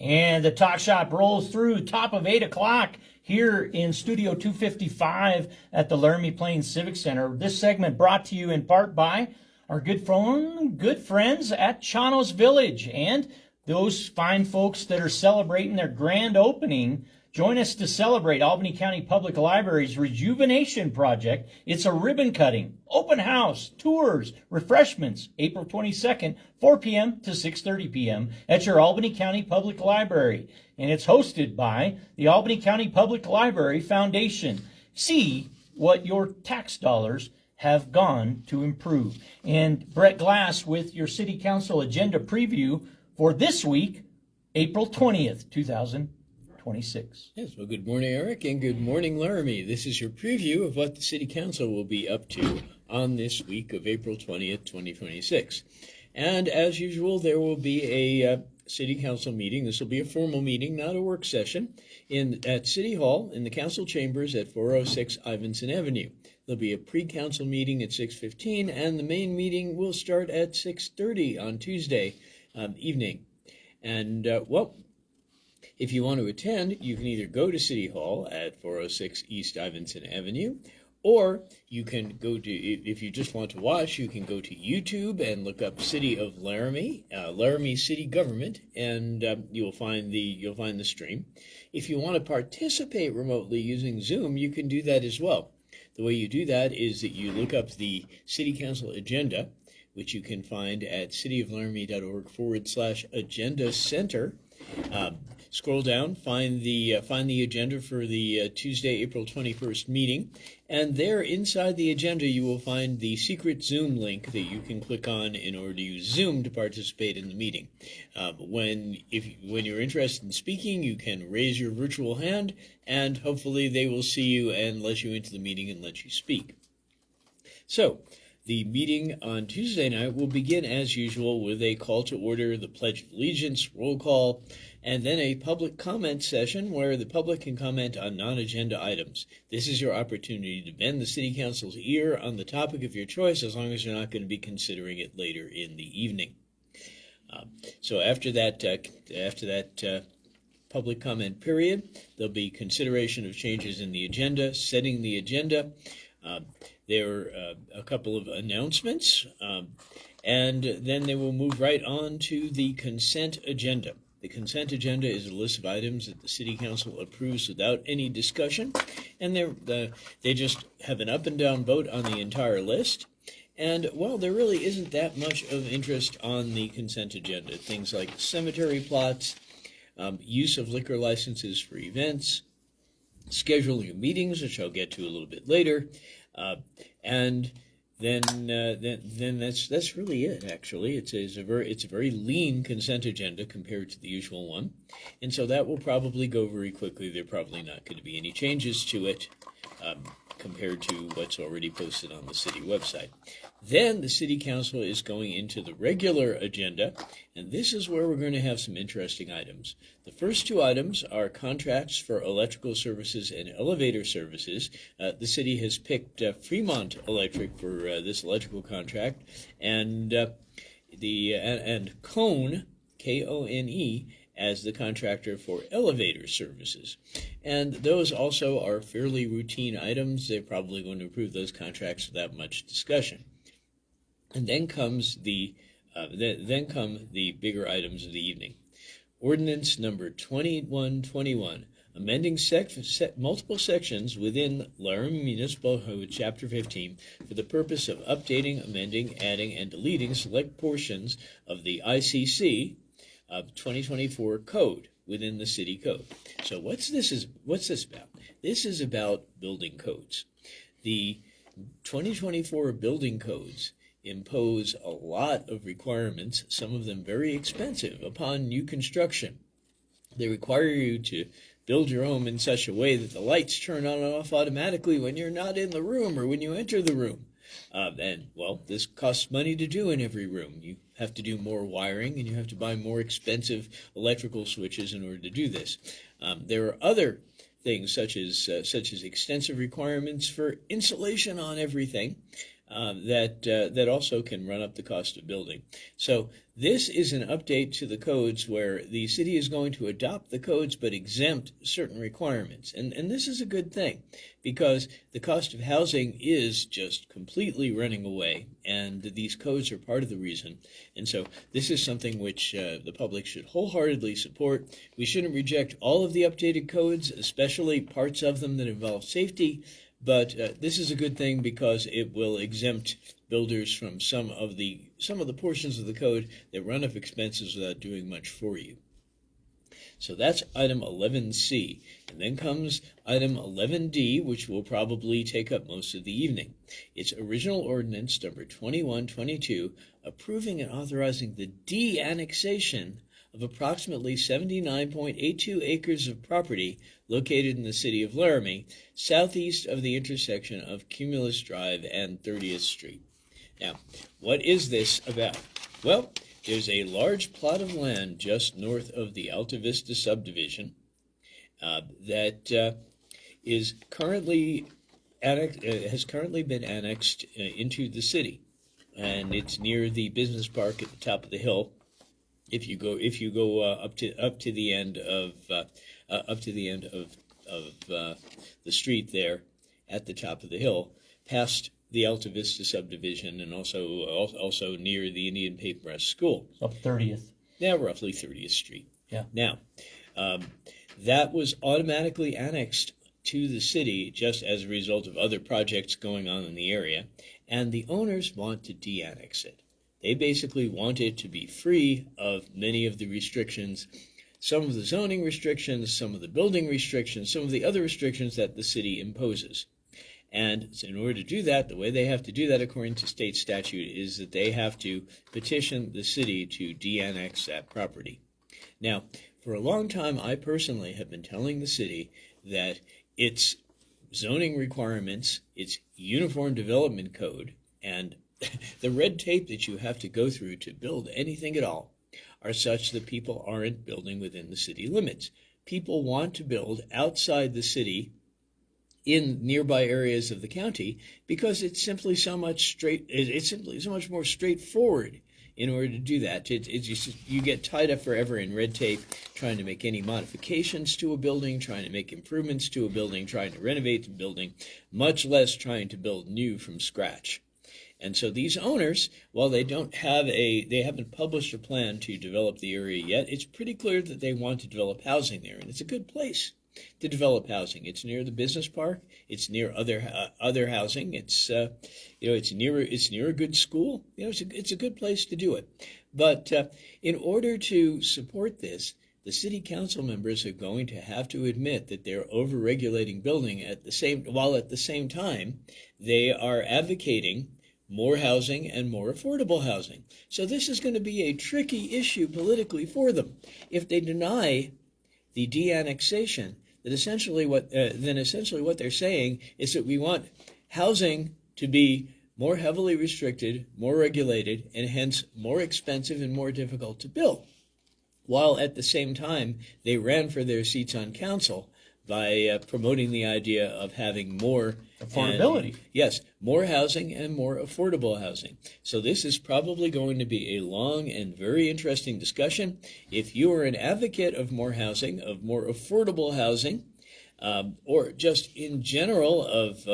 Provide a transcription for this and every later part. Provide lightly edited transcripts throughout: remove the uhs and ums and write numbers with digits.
And the Talk Shop rolls through top of 8 o'clock here in Studio 255 at the Laramie Plains Civic Center. This segment brought to you in part by our good friends at Chano's Village and those fine folks that are celebrating their grand opening. Join us to celebrate Albany County Public Library's Rejuvenation Project. It's a ribbon cutting, open house, tours, refreshments, April 22nd, 4 p.m. to 6:30 p.m. at your Albany County Public Library. And it's hosted by the Albany County Public Library Foundation. See what your tax dollars have gone to improve. And Brett Glass with your City Council agenda preview for this week, April 20th, 2026. Yes, well, good morning, Eric, and good morning, Laramie. This is your preview of what the City Council will be up to on this week of April 20th, 2026. And as usual, there will be a City Council meeting. This will be a formal meeting, not a work session, at City Hall in the Council Chambers at 406 Ivinson Avenue. There'll be a pre-council meeting at 6:15, and the main meeting will start at 6:30 on Tuesday evening. And, if you want to attend, you can either go to City Hall at 406 East Ivinson Avenue, or you can go to, if you just want to watch, you can go to YouTube and look up City of Laramie, Laramie City Government, and you'll find the stream. If you want to participate remotely using Zoom, you can do that as well. The way you do that is that you look up the City Council agenda, which you can find at cityoflaramie.org/agenda center. Scroll down, find the agenda for the Tuesday, April 21st meeting, and there inside the agenda you will find the secret Zoom link that you can click on in order to use Zoom to participate in the meeting. When you're interested in speaking, you can raise your virtual hand, and hopefully they will see you and let you into the meeting and let you speak. So, the meeting on Tuesday night will begin as usual with a call to order, the Pledge of Allegiance, roll call, and then a public comment session where the public can comment on non-agenda items. This is your opportunity to bend the City Council's ear on the topic of your choice, as long as you're not going to be considering it later in the evening. So after that public comment period, there'll be consideration of changes in the agenda, setting the agenda. There are a couple of announcements, and then they will move right on to the consent agenda. The consent agenda is a list of items that the City Council approves without any discussion, and they just have an up and down vote on the entire list. And, well, there really isn't that much of interest on the consent agenda. Things like cemetery plots, use of liquor licenses for events, scheduling of meetings, which I'll get to a little bit later, and then that's really it. Actually, it's a very lean consent agenda compared to the usual one, and so that will probably go very quickly. There are probably not going to be any changes to it compared to what's already posted on the city website. Then the City Council is going into the regular agenda, and this is where we're going to have some interesting items. The first two items are contracts for electrical services and elevator services. The city has picked Fremont Electric for this electrical contract, and Cone, K-O-N-E, as the contractor for elevator services. And those also are fairly routine items. They're probably going to approve those contracts without much discussion. And then come the bigger items of the evening. Ordinance number 2121, amending multiple sections within Laramie Municipal Code Chapter 15 for the purpose of updating, amending, adding, and deleting select portions of the ICC of 2024 code within the city code. So what's this about? This is about building codes. The 2024 building codes impose a lot of requirements, some of them very expensive, upon new construction. They require you to build your home in such a way that the lights turn on and off automatically when you're not in the room or when you enter the room. This costs money to do in every room. You have to do more wiring, and you have to buy more expensive electrical switches in order to do this. There are other things such as extensive requirements for insulation on everything, that also can run up the cost of building. So this is an update to the codes where the city is going to adopt the codes but exempt certain requirements. And this is a good thing because the cost of housing is just completely running away, and these codes are part of the reason. And so this is something which the public should wholeheartedly support. We shouldn't reject all of the updated codes, especially parts of them that involve safety. But this is a good thing because it will exempt builders from some of the portions of the code that run up expenses without doing much for you. So that's item 11C. And then comes item 11D, which will probably take up most of the evening. It's original ordinance number 2122, approving and authorizing the de-annexation of approximately 79.82 acres of property located in the city of Laramie, southeast of the intersection of Cumulus Drive and 30th Street. Now, what is this about? Well, there's a large plot of land just north of the Alta Vista subdivision that is currently has currently been annexed into the city, and it's near the business park at the top of the hill. If you go up to the end of the street there at the top of the hill, past the Alta Vista subdivision, and also near the Indian Paintbrush School. Up 30th. Yeah, roughly 30th Street. Yeah. Now, that was automatically annexed to the city just as a result of other projects going on in the area, and the owners want to de-annex it. They basically want it to be free of many of the restrictions, some of the zoning restrictions, some of the building restrictions, some of the other restrictions that the city imposes. And so in order to do that, the way they have to do that according to state statute is that they have to petition the city to de-annex that property. Now, for a long time, I personally have been telling the city that its zoning requirements, its uniform development code, and the red tape that you have to go through to build anything at all are such that people aren't building within the city limits. People want to build outside the city in nearby areas of the county because it's simply so much more straightforward in order to do that. You get tied up forever in red tape trying to make any modifications to a building, trying to make improvements to a building, trying to renovate the building, much less trying to build new from scratch. And so these owners, while they haven't published a plan to develop the area yet, it's pretty clear that they want to develop housing there, and it's a good place to develop housing. It's near the business park. It's near other housing. It's near a good school. It's a good place to do it. But in order to support this, the city council members are going to have to admit that they're overregulating building while at the same time they are advocating more housing and more affordable housing. So this is going to be a tricky issue politically for them. If they deny the de-annexation, then essentially what they're saying is that we want housing to be more heavily restricted, more regulated, and hence more expensive and more difficult to build. While at the same time, they ran for their seats on council by promoting the idea of having more affordability. Yes, more housing and more affordable housing. So this is probably going to be a long and very interesting discussion. If you are an advocate of more housing, of more affordable housing, or just in general of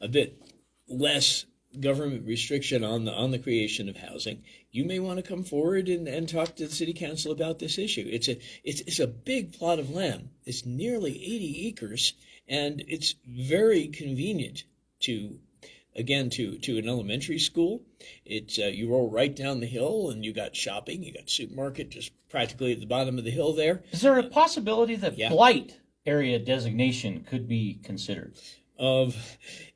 a bit less government restriction on the creation of housing, you may want to come forward and talk to the city council about this issue. It's a big plot of land. It's nearly 80 acres, and it's very convenient to an elementary school. You roll right down the hill, and you got shopping, you got supermarket just practically at the bottom of the hill there. Is there a possibility that blight area designation could be considered?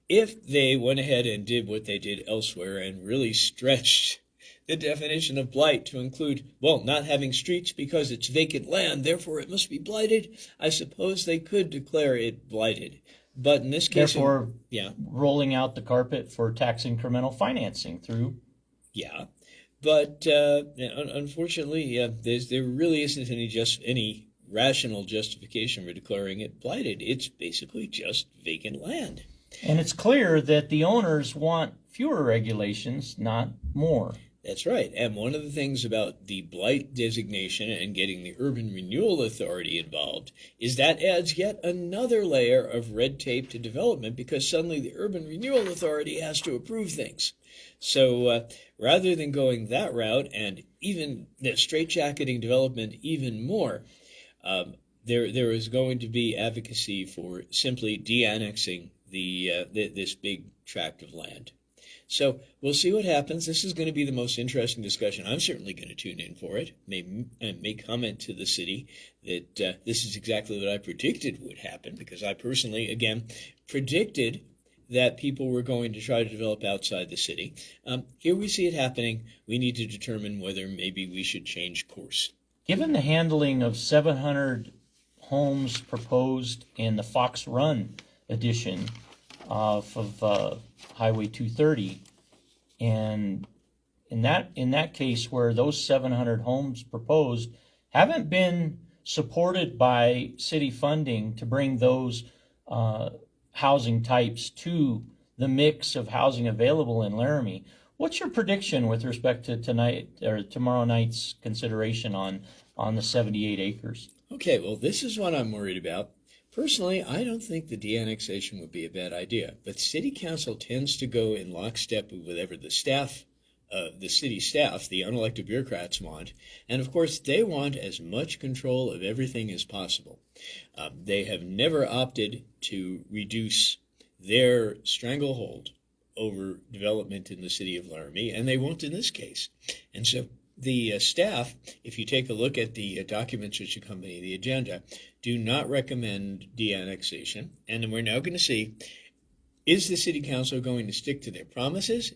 If they went ahead and did what they did elsewhere and really stretched the definition of blight to include, not having streets because it's vacant land, therefore it must be blighted, I suppose they could declare it blighted. But in this case... Therefore, rolling out the carpet for tax incremental financing through... Yeah, but unfortunately, there really isn't any rational justification for declaring it blighted. It's basically just vacant land. And it's clear that the owners want fewer regulations, not more. That's right. And one of the things about the blight designation and getting the Urban Renewal Authority involved is that adds yet another layer of red tape to development, because suddenly the Urban Renewal Authority has to approve things. So rather than going that route and even straitjacketing development even more, there is going to be advocacy for simply de-annexing this big tract of land. So we'll see what happens. This is going to be the most interesting discussion. I'm certainly going to tune in for it. May comment to the city that this is exactly what I predicted would happen, because I personally, again, predicted that people were going to try to develop outside the city. Here we see it happening. We need to determine whether maybe we should change course. Given the handling of 700 homes proposed in the Fox Run edition of Highway 230, and in that case where those 700 homes proposed haven't been supported by city funding to bring those housing types to the mix of housing available in Laramie, what's your prediction with respect to tonight or tomorrow night's consideration on the 78 acres? Okay, well, this is what I'm worried about. Personally, I don't think the de-annexation would be a bad idea, but City Council tends to go in lockstep with whatever the city staff, the unelected bureaucrats want, and of course they want as much control of everything as possible. They have never opted to reduce their stranglehold over development in the city of Laramie, and they won't in this case. And so the staff, if you take a look at the documents which accompany the agenda, do not recommend de-annexation. And we're now going to see, is the City Council going to stick to their promises?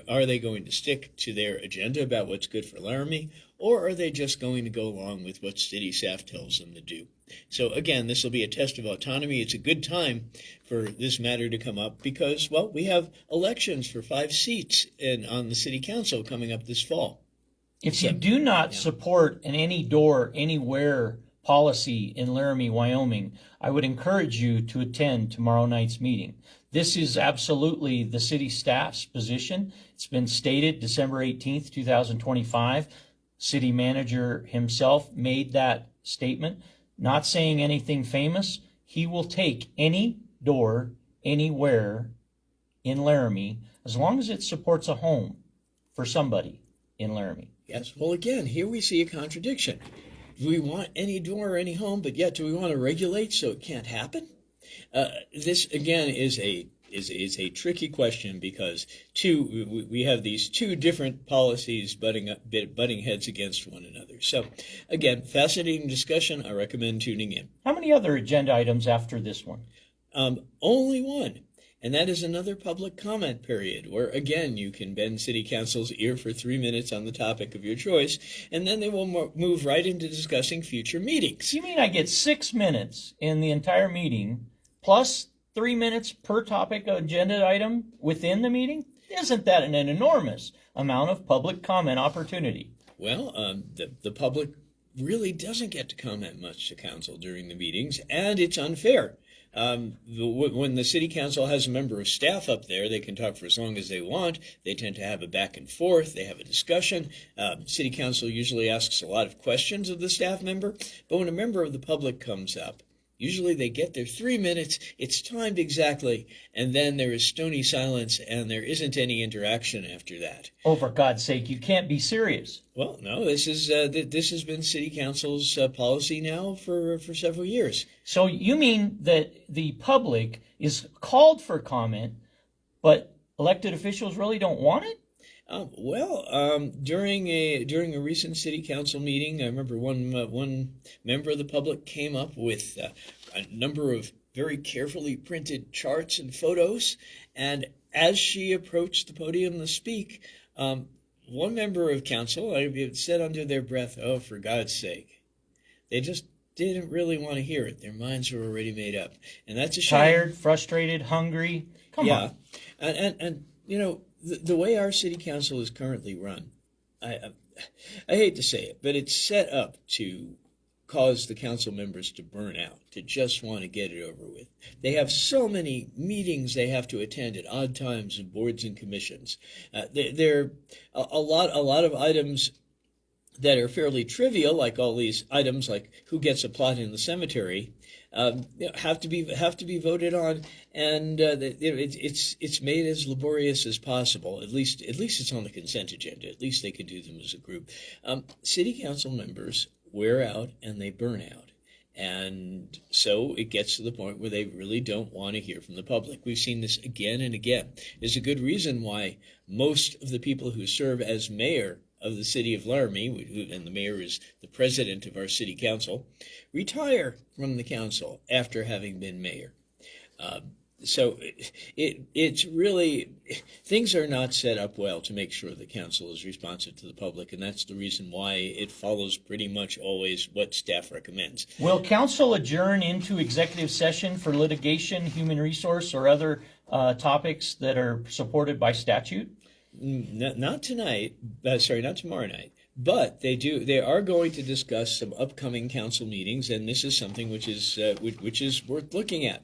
Are they going to stick to their agenda about what's good for Laramie? Or are they just going to go along with what city staff tells them to do? So again, this will be a test of autonomy. It's a good time for this matter to come up because, well, we have elections for 5 seats on the City Council coming up this fall. If you do not support an any door, anywhere policy in Laramie, Wyoming, I would encourage you to attend tomorrow night's meeting. This is absolutely the city staff's position. It's been stated December 18th, 2025. City manager himself made that statement, not saying anything famous. He will take any door, anywhere in Laramie, as long as it supports a home for somebody in Laramie. Yes, well, again, here we see a contradiction. Do we want any door or any home, but yet do we want to regulate so it can't happen? This, again, is a tricky question because we have these two different policies butting heads against one another. So, again, fascinating discussion. I recommend tuning in. How many other agenda items after this one? Only one. And that is another public comment period where, again, you can bend City Council's ear for 3 minutes on the topic of your choice, and then they will move right into discussing future meetings. You mean I get 6 minutes in the entire meeting, plus 3 minutes per topic agenda item within the meeting? Isn't that an enormous amount of public comment opportunity? Well, the public really doesn't get to comment much to council during the meetings, and it's unfair. When the City Council has a member of staff up there, they can talk for as long as they want. They tend to have a back and forth. They have a discussion. City Council usually asks a lot of questions of the staff member, but when a member of the public comes up, usually they get their 3 minutes, it's timed exactly, and then there is stony silence, and there isn't any interaction after that. Oh, for God's sake, you can't be serious. Well, no, this has been City Council's policy now for several years. So you mean that the public is called for comment, but elected officials really don't want it? During a recent City Council meeting, I remember one member of the public came up with a number of very carefully printed charts and photos, and as she approached the podium to speak, one member of council said under their breath, "Oh, for God's sake." They just didn't really want to hear it. Their minds were already made up, and that's a shame. Tired, frustrated, hungry. Come on. And you know, the way our City Council is currently run, I hate to say it, but it's set up to cause the council members to burn out, to just want to get it over with. They have so many meetings they have to attend at odd times in boards and commissions. There are a lot of items that are fairly trivial, like all these items like who gets a plot in the cemetery, have to be voted on, and it's made as laborious as possible. At least it's on the consent agenda. At least they can do them as a group. City council members wear out and they burn out. And so it gets to the point where they really don't want to hear from the public. We've seen this again and again. There's a good reason why most of the people who serve as mayor of the city of Laramie, and the mayor is the president of our city council, retire from the council after having been mayor. So it's really, things are not set up well to make sure the council is responsive to the public, and that's the reason why it follows pretty much always what staff recommends. Will council adjourn into executive session for litigation, human resource, or other topics that are supported by statute? Not tonight, not tomorrow night. But they are going to discuss some upcoming council meetings, and this is something which is worth looking at.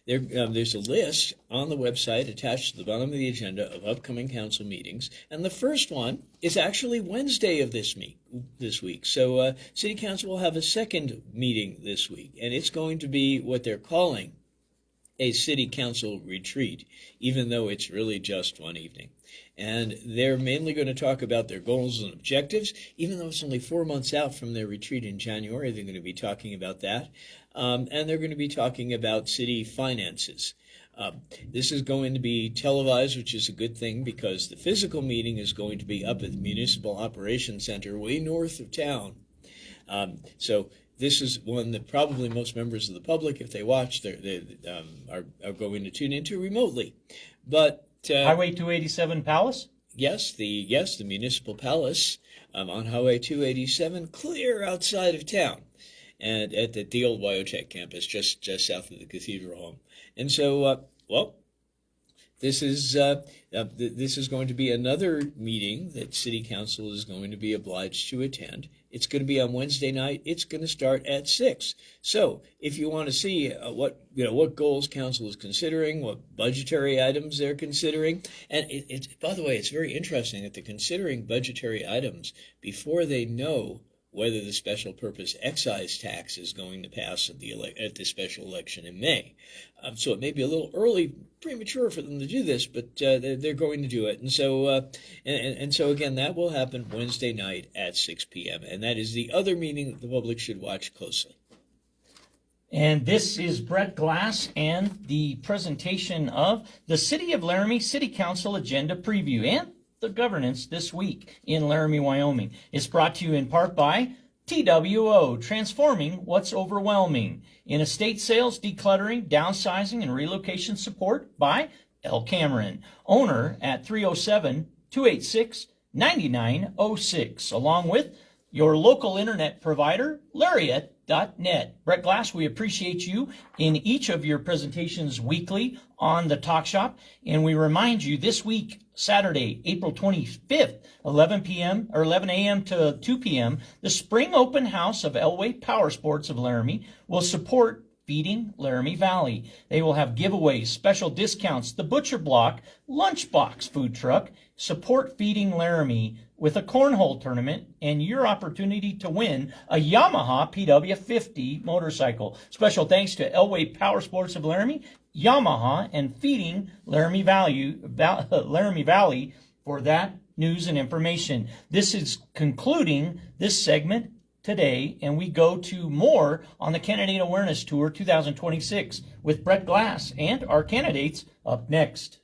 There's a list on the website attached to the bottom of the agenda of upcoming council meetings, and the first one is actually Wednesday of this week. So City Council will have a second meeting this week, and it's going to be what they're calling a city council retreat, even though it's really just one evening. And they're mainly going to talk about their goals and objectives. Even though it's only 4 months out from their retreat in January, they're going to be talking about that. And they're going to be talking about city finances. This is going to be televised, which is a good thing because the physical meeting is going to be up at the Municipal Operations Center way north of town. So this is one that probably most members of the public, if they watch, are going to tune into remotely. But Highway 287 Palace? Yes, the Municipal Palace on Highway 287, clear outside of town, and at the old Wyotech campus, just south of the Cathedral Home. And so, this is going to be another meeting that City Council is going to be obliged to attend. It's going to be on Wednesday night. It's going to start at 6. So if you want to see what goals council is considering, what budgetary items they're considering, and by the way, it's very interesting that they're considering budgetary items before they know whether the special purpose excise tax is going to pass at the special election in May. So it may be a little early, premature for them to do this, but they're going to do it. And so so again, that will happen Wednesday night at 6 p.m. And that is the other meeting that the public should watch closely. And this is Brett Glass and the presentation of the City of Laramie City Council Agenda Preview and the governance this week in Laramie, Wyoming. It's brought to you in part by TWO, Transforming What's Overwhelming. In estate sales, decluttering, downsizing, and relocation support by L. Cameron, owner at 307-286-9906, along with your local internet provider, Lariat.net. Brett Glass, we appreciate you in each of your presentations weekly on the Talk Shop, and we remind you this week, Saturday, April 25th, 11 a.m. to 2 p.m., the Spring Open House of Elway Power Sports of Laramie will support Feeding Laramie Valley. They will have giveaways, special discounts, the Butcher Block, Lunchbox food truck, support Feeding Laramie with a cornhole tournament, and your opportunity to win a Yamaha PW50 motorcycle. Special thanks to Elway Power Sports of Laramie, Yamaha, and Feeding Laramie Valley for that news and information. This is concluding this segment today, and we go to more on the Candidate Awareness Tour 2026 with Brett Glass and our candidates up next.